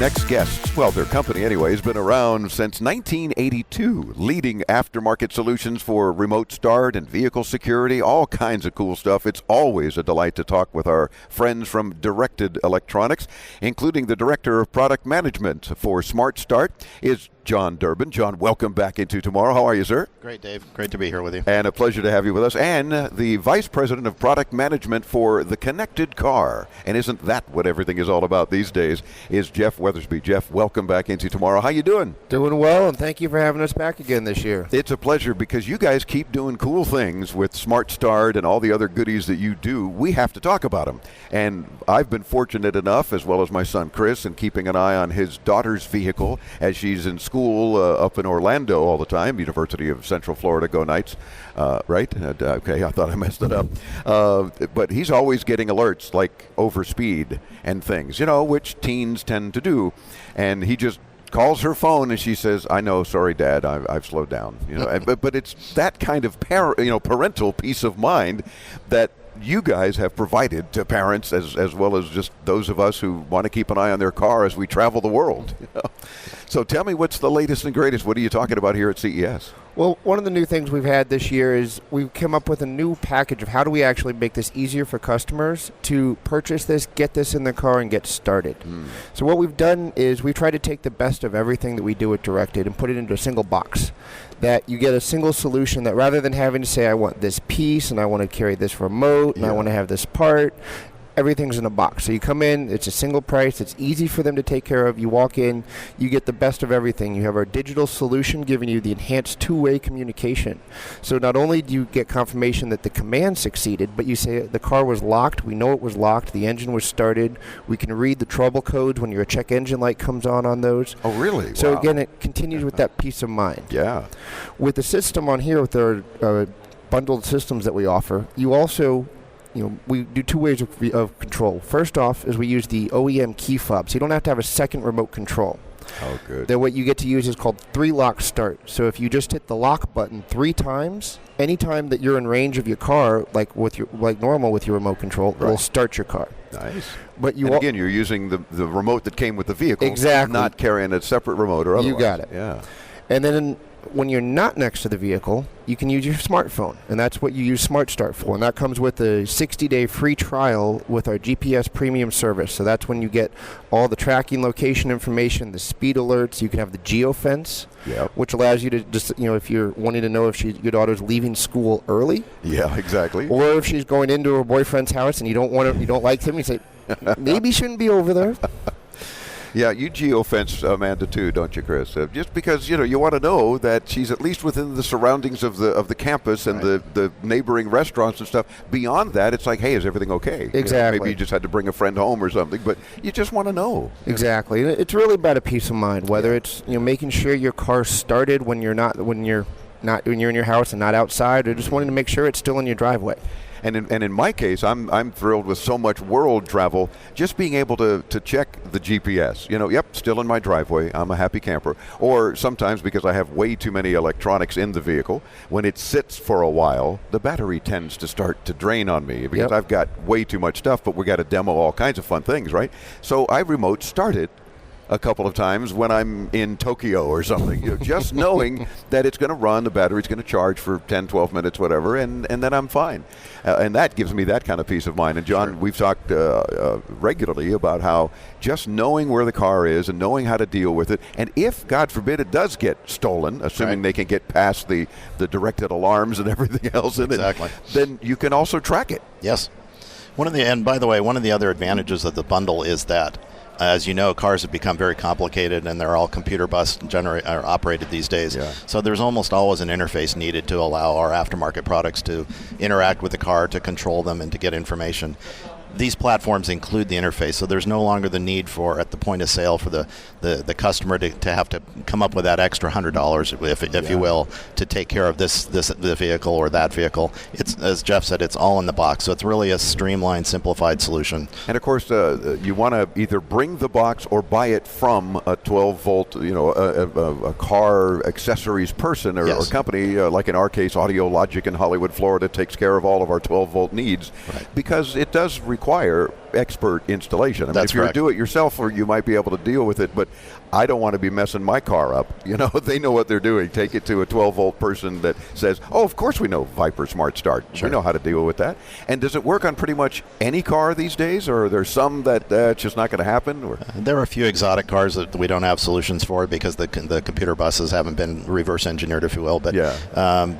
next guests, well, their company anyway, has been around since 1982, leading aftermarket solutions for remote start and vehicle security, all kinds of cool stuff. It's always a delight to talk with our friends from Directed Electronics, including the Director of Product Management for SmartStart is John Durbin. John, welcome back into Tomorrow. How are you, sir? Great, Dave. Great to be here with you. And a pleasure to have you with us. And the Vice President of Product Management for the Connected Car. And isn't that what everything is all about these days, is Geoff Weathersby. Geoff, welcome back into Tomorrow. How you doing? Doing well, and thank you for having us back again this year. It's a pleasure because you guys keep doing cool things with SmartStart and all the other goodies that you do. We have to talk about them. And I've been fortunate enough, as well as my son Chris, in keeping an eye on his daughter's vehicle as she's in school up in Orlando all the time, University of Central Florida, go Knights, right? Okay, I thought I messed it up. But he's always getting alerts like over speed and things, you know, which teens tend to do. And he just calls her phone and she says, "I know, sorry, Dad, I've slowed down." You know, but it's that kind of parental peace of mind that you guys have provided to parents as well as just those of us who want to keep an eye on their car as we travel the world. You know? So tell me, what's the latest and greatest? What are you talking about here at CES? Well, one of the new things we've had this year is we've come up with a new package of how do we actually make this easier for customers to purchase this, get this in their car, and get started. So what we've done is we've tried to take the best of everything that we do at Directed and put it into a single box. That you get a single solution that rather than having to say, I want this piece and I want to carry this remote and I want to have this part, everything's in a box. So you come in, it's a single price, it's easy for them to take care of. You walk in, you get the best of everything. You have our digital solution giving you the enhanced two-way communication. So not only do you get confirmation that the command succeeded, but you say the car was locked, we know it was locked, the engine was started, we can read the trouble codes when your check engine light comes on those. Oh, really? So wow. Again, it continues with that peace of mind. Yeah. With the system on here, with our bundled systems that we offer, you also, we do two ways of control. First off is we use the OEM key fob, so you don't have to have a second remote control. Oh, good. Then what you get to use is called 3-lock start. So if you just hit the lock button 3 times, anytime that you're in range of your car, like normal with your remote control, it will start your car. Nice. But again, you're using the remote that came with the vehicle. Exactly. Not carrying a separate remote or otherwise. You got it. Yeah. And then when you're not next to the vehicle, you can use your smartphone, and that's what you use SmartStart for. And that comes with a 60-day free trial with our GPS premium service. So that's when you get all the tracking location information, the speed alerts. You can have the geofence, which allows you to just, if you're wanting to know if your daughter's leaving school early. Yeah, exactly. Or if she's going into her boyfriend's house and you don't like him, you say, maybe she shouldn't be over there. Yeah, you geofence Amanda too, don't you, Chris? Just because you want to know that she's at least within the surroundings of the campus and the neighboring restaurants and stuff. Beyond that, it's like, hey, is everything okay? Exactly. Maybe you just had to bring a friend home or something, but you just want to know. Exactly. It's really about a peace of mind. Whether it's making sure your car's started when you're in your house and not outside, or just wanting to make sure it's still in your driveway. And in my case, I'm thrilled with so much world travel, just being able to check the GPS. Still in my driveway, I'm a happy camper. Or sometimes because I have way too many electronics in the vehicle, when it sits for a while, the battery tends to start to drain on me because I've got way too much stuff, but we got to demo all kinds of fun things, right? So I remote start it a couple of times when I'm in Tokyo or something, just knowing that it's going to run, the battery's going to charge for 10, 12 minutes, whatever, and then I'm fine. And that gives me that kind of peace of mind. And John, we've talked regularly about how just knowing where the car is and knowing how to deal with it, and if, God forbid, it does get stolen, assuming they can get past the directed alarms and everything else in it, then you can also track it. Yes. And by the way, one of the other advantages of the bundle is that as you know, cars have become very complicated, and they're all computer bus operated these days. Yeah. So there's almost always an interface needed to allow our aftermarket products to interact with the car, to control them, and to get information. These platforms include the interface, so there's no longer the need for, at the point of sale, for the customer to have to come up with that extra $100, if you will, to take care of this vehicle or that vehicle. It's, as Geoff said, it's all in the box, so it's really a streamlined, simplified solution. And of course, you want to either bring the box or buy it from a 12-volt, a car accessories person or company, like in our case, Audio Logic in Hollywood, Florida, takes care of all of our 12-volt needs, because it does require expert installation. I mean, That's if you're a correct. do-it-yourself, or you might be able to deal with it, but I don't want to be messing my car up. You know, they know what they're doing. Take it to a 12-volt person that says, oh, of course we know Viper SmartStart. Sure. We know how to deal with that. And does it work on pretty much any car these days, or are there some that it's just not going to happen? Or? There are a few exotic cars that we don't have solutions for because the computer buses haven't been reverse engineered, if you will. But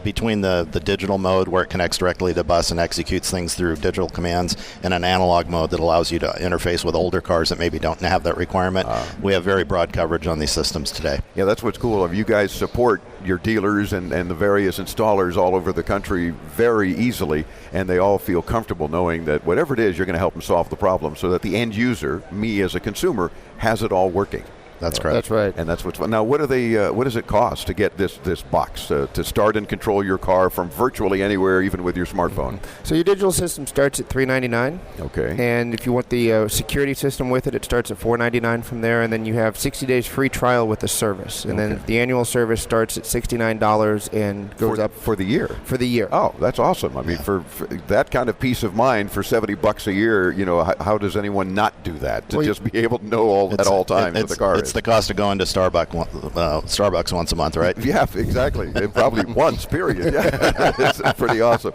between the digital mode where it connects directly to the bus and executes things through digital commands, and an analog mode that allows you to interface with older cars that maybe don't have that requirement, we have very broad coverage on these systems today. Yeah, that's what's cool. You guys support your dealers and the various installers all over the country very easily, and they all feel comfortable knowing that whatever it is, you're going to help them solve the problem so that the end user, me as a consumer, has it all working. That's correct. That's right. And that's what's fun. Now, what does it cost to get this box to start and control your car from virtually anywhere, even with your smartphone? So your digital system starts at $399. Okay. And if you want the security system with it, it starts at $499 from there. And then you have 60 days free trial with the service. And then the annual service starts at $69 and goes up for the year. For the year. Oh, that's awesome. I mean, for that kind of peace of mind for $70 a year, you know, how does anyone not do that? To just be able to know at all times what the car is. The cost of going to Starbucks once a month, right? Yeah, exactly. Probably once, period. Yeah. It's pretty awesome.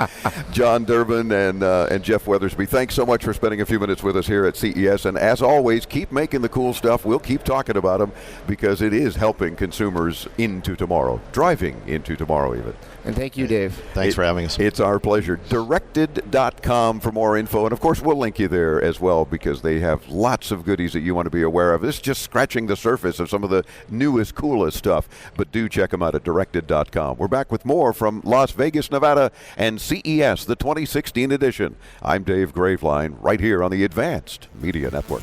John Durbin and Geoff Weathersby, thanks so much for spending a few minutes with us here at CES. And as always, keep making the cool stuff. We'll keep talking about them because it is helping consumers into tomorrow, driving into tomorrow even. And thank you, Dave. Thanks for having us. It's our pleasure. Directed.com for more info. And, of course, we'll link you there as well because they have lots of goodies that you want to be aware of. This is just scratching the surface of some of the newest, coolest stuff. But do check them out at Directed.com. We're back with more from Las Vegas, Nevada and CES, the 2016 edition. I'm Dave Graveline, right here on the Advanced Media Network.